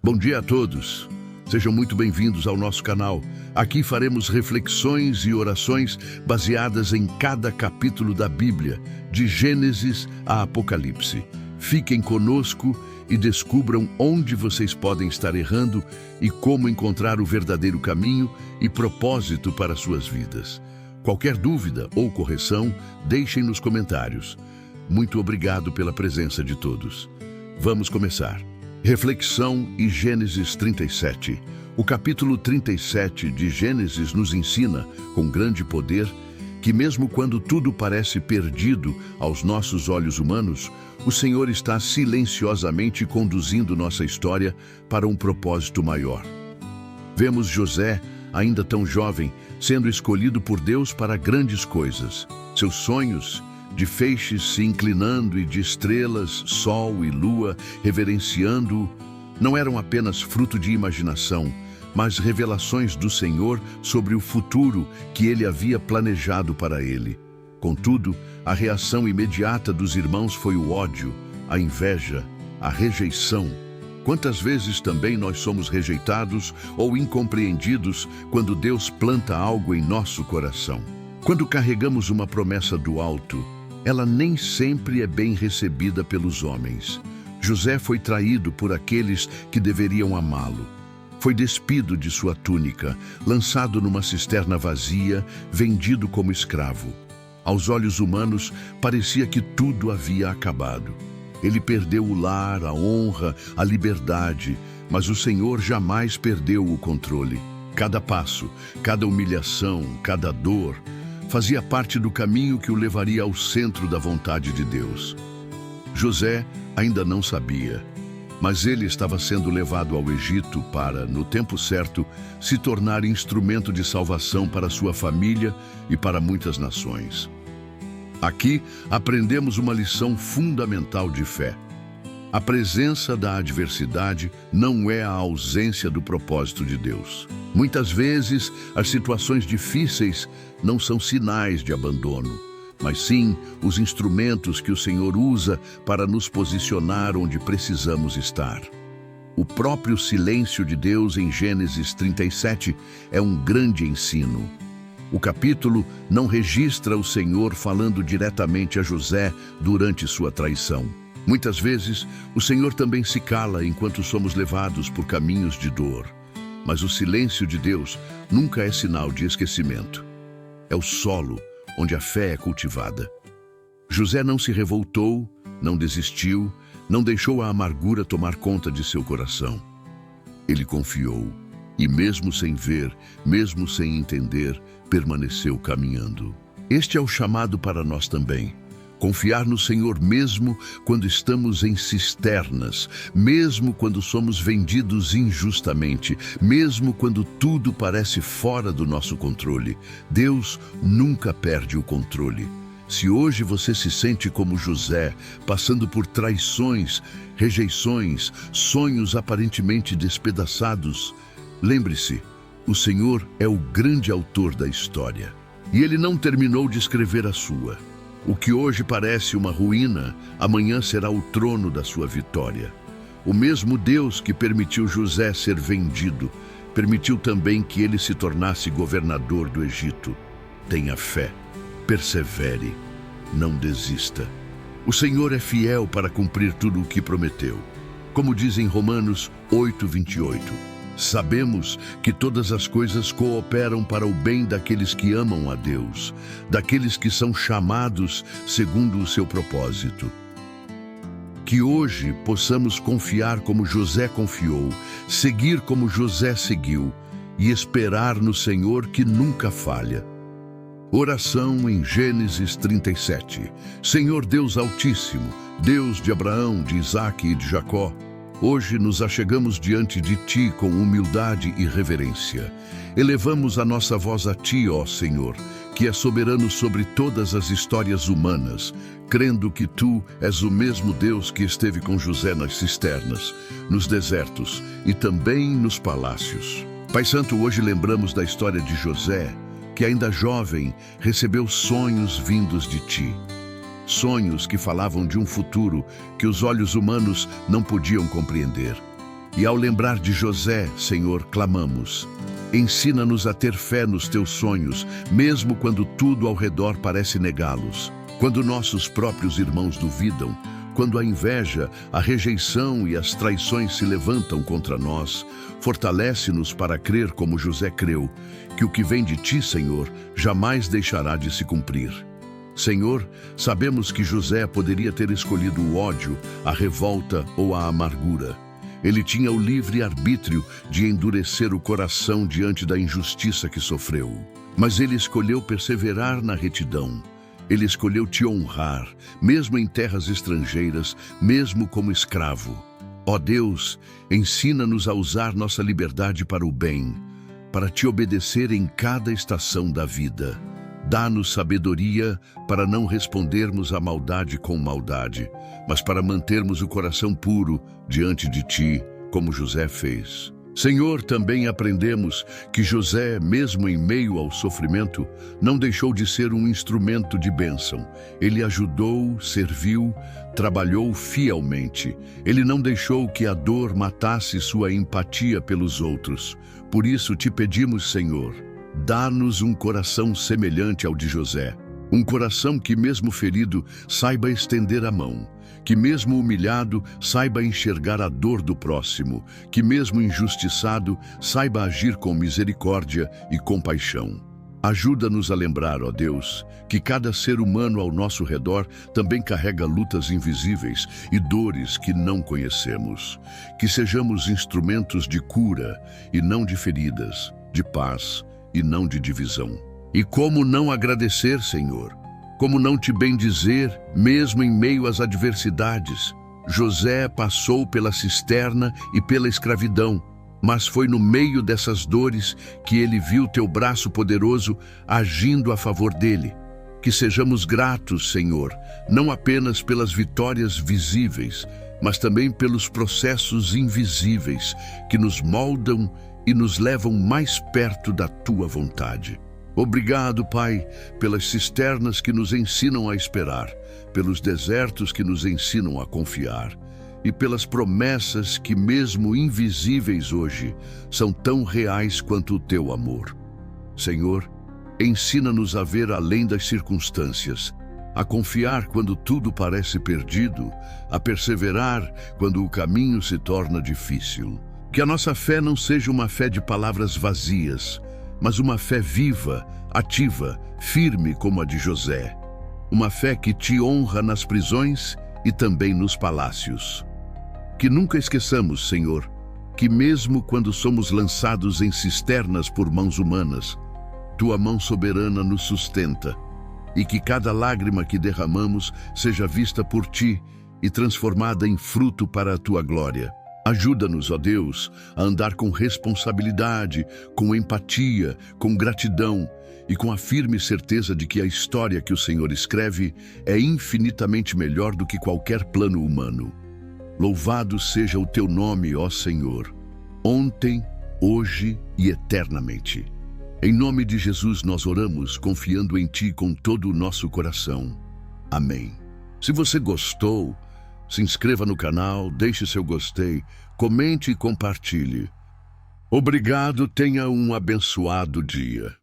Bom dia a todos. Sejam muito bem-vindos ao nosso canal. Aqui faremos reflexões e orações baseadas em cada capítulo da Bíblia, de Gênesis a Apocalipse. Fiquem conosco e descubram onde vocês podem estar errando e como encontrar o verdadeiro caminho e propósito para suas vidas. Qualquer dúvida ou correção, deixem nos comentários. Muito obrigado pela presença de todos. Vamos começar. Reflexão e Gênesis 37. O capítulo 37 de Gênesis nos ensina, com grande poder, que mesmo quando tudo parece perdido aos nossos olhos humanos, o Senhor está silenciosamente conduzindo nossa história para um propósito maior. Vemos José, ainda tão jovem, sendo escolhido por Deus para grandes coisas. Seus sonhos, de feixes se inclinando e de estrelas, sol e lua reverenciando-o, não eram apenas fruto de imaginação, mas revelações do Senhor sobre o futuro que ele havia planejado para ele. Contudo, a reação imediata dos irmãos foi o ódio, a inveja, a rejeição. Quantas vezes também nós somos rejeitados ou incompreendidos quando Deus planta algo em nosso coração? Quando carregamos uma promessa do alto, ela nem sempre é bem recebida pelos homens. José foi traído por aqueles que deveriam amá-lo. Foi despido de sua túnica, lançado numa cisterna vazia, vendido como escravo. Aos olhos humanos, parecia que tudo havia acabado. Ele perdeu o lar, a honra, a liberdade, mas o Senhor jamais perdeu o controle. Cada passo, cada humilhação, cada dor, fazia parte do caminho que o levaria ao centro da vontade de Deus. José ainda não sabia, mas ele estava sendo levado ao Egito para, no tempo certo, se tornar instrumento de salvação para sua família e para muitas nações. Aqui aprendemos uma lição fundamental de fé. A presença da adversidade não é a ausência do propósito de Deus. Muitas vezes, as situações difíceis não são sinais de abandono, mas sim os instrumentos que o Senhor usa para nos posicionar onde precisamos estar. O próprio silêncio de Deus em Gênesis 37 é um grande ensino. O capítulo não registra o Senhor falando diretamente a José durante sua traição. Muitas vezes, o Senhor também se cala enquanto somos levados por caminhos de dor. Mas o silêncio de Deus nunca é sinal de esquecimento. É o solo onde a fé é cultivada. José não se revoltou, não desistiu, não deixou a amargura tomar conta de seu coração. Ele confiou e, mesmo sem ver, mesmo sem entender, permaneceu caminhando. Este é o chamado para nós também. Confiar no Senhor mesmo quando estamos em cisternas, mesmo quando somos vendidos injustamente, mesmo quando tudo parece fora do nosso controle. Deus nunca perde o controle. Se hoje você se sente como José, passando por traições, rejeições, sonhos aparentemente despedaçados, lembre-se, o Senhor é o grande autor da história. E Ele não terminou de escrever a sua. O que hoje parece uma ruína, amanhã será o trono da sua vitória. O mesmo Deus que permitiu José ser vendido, permitiu também que ele se tornasse governador do Egito. Tenha fé, persevere, não desista. O Senhor é fiel para cumprir tudo o que prometeu. Como diz em Romanos 8:28, sabemos que todas as coisas cooperam para o bem daqueles que amam a Deus, daqueles que são chamados segundo o seu propósito. Que hoje possamos confiar como José confiou, seguir como José seguiu e esperar no Senhor que nunca falha. Oração em Gênesis 37. Senhor Deus Altíssimo, Deus de Abraão, de Isaque e de Jacó, hoje nos achegamos diante de Ti com humildade e reverência. Elevamos a nossa voz a Ti, ó Senhor, que é soberano sobre todas as histórias humanas, crendo que Tu és o mesmo Deus que esteve com José nas cisternas, nos desertos e também nos palácios. Pai Santo, hoje lembramos da história de José, que ainda jovem recebeu sonhos vindos de Ti. Sonhos que falavam de um futuro que os olhos humanos não podiam compreender. E ao lembrar de José, Senhor, clamamos: ensina-nos a ter fé nos teus sonhos, mesmo quando tudo ao redor parece negá-los. Quando nossos próprios irmãos duvidam, quando a inveja, a rejeição e as traições se levantam contra nós, fortalece-nos para crer como José creu, que o que vem de ti, Senhor, jamais deixará de se cumprir. Senhor, sabemos que José poderia ter escolhido o ódio, a revolta ou a amargura. Ele tinha o livre arbítrio de endurecer o coração diante da injustiça que sofreu. Mas ele escolheu perseverar na retidão. Ele escolheu te honrar, mesmo em terras estrangeiras, mesmo como escravo. Ó Deus, ensina-nos a usar nossa liberdade para o bem, para te obedecer em cada estação da vida. Dá-nos sabedoria para não respondermos à maldade com maldade, mas para mantermos o coração puro diante de ti, como José fez. Senhor, também aprendemos que José, mesmo em meio ao sofrimento, não deixou de ser um instrumento de bênção. Ele ajudou, serviu, trabalhou fielmente. Ele não deixou que a dor matasse sua empatia pelos outros. Por isso te pedimos, Senhor, dá-nos um coração semelhante ao de José. Um coração que, mesmo ferido, saiba estender a mão. Que mesmo humilhado, saiba enxergar a dor do próximo. Que mesmo injustiçado, saiba agir com misericórdia e compaixão. Ajuda-nos a lembrar, ó Deus, que cada ser humano ao nosso redor também carrega lutas invisíveis e dores que não conhecemos. Que sejamos instrumentos de cura e não de feridas, de paz e não de divisão. E como não agradecer, Senhor? Como não te bendizer, mesmo em meio às adversidades? José passou pela cisterna e pela escravidão, mas foi no meio dessas dores que ele viu teu braço poderoso agindo a favor dele. Que sejamos gratos, Senhor, não apenas pelas vitórias visíveis, mas também pelos processos invisíveis que nos moldam e nos levam mais perto da tua vontade. Obrigado, Pai, pelas cisternas que nos ensinam a esperar, pelos desertos que nos ensinam a confiar e pelas promessas que, mesmo invisíveis hoje, são tão reais quanto o teu amor. Senhor, ensina-nos a ver além das circunstâncias, a confiar quando tudo parece perdido, a perseverar quando o caminho se torna difícil. Que a nossa fé não seja uma fé de palavras vazias, mas uma fé viva, ativa, firme como a de José. Uma fé que te honra nas prisões e também nos palácios. Que nunca esqueçamos, Senhor, que mesmo quando somos lançados em cisternas por mãos humanas, tua mão soberana nos sustenta, e que cada lágrima que derramamos seja vista por ti e transformada em fruto para a tua glória. Ajuda-nos, ó Deus, a andar com responsabilidade, com empatia, com gratidão e com a firme certeza de que a história que o Senhor escreve é infinitamente melhor do que qualquer plano humano. Louvado seja o teu nome, ó Senhor, ontem, hoje e eternamente. Em nome de Jesus nós oramos, confiando em ti com todo o nosso coração. Amém. Se você gostou, se inscreva no canal, deixe seu gostei, comente e compartilhe. Obrigado, tenha um abençoado dia.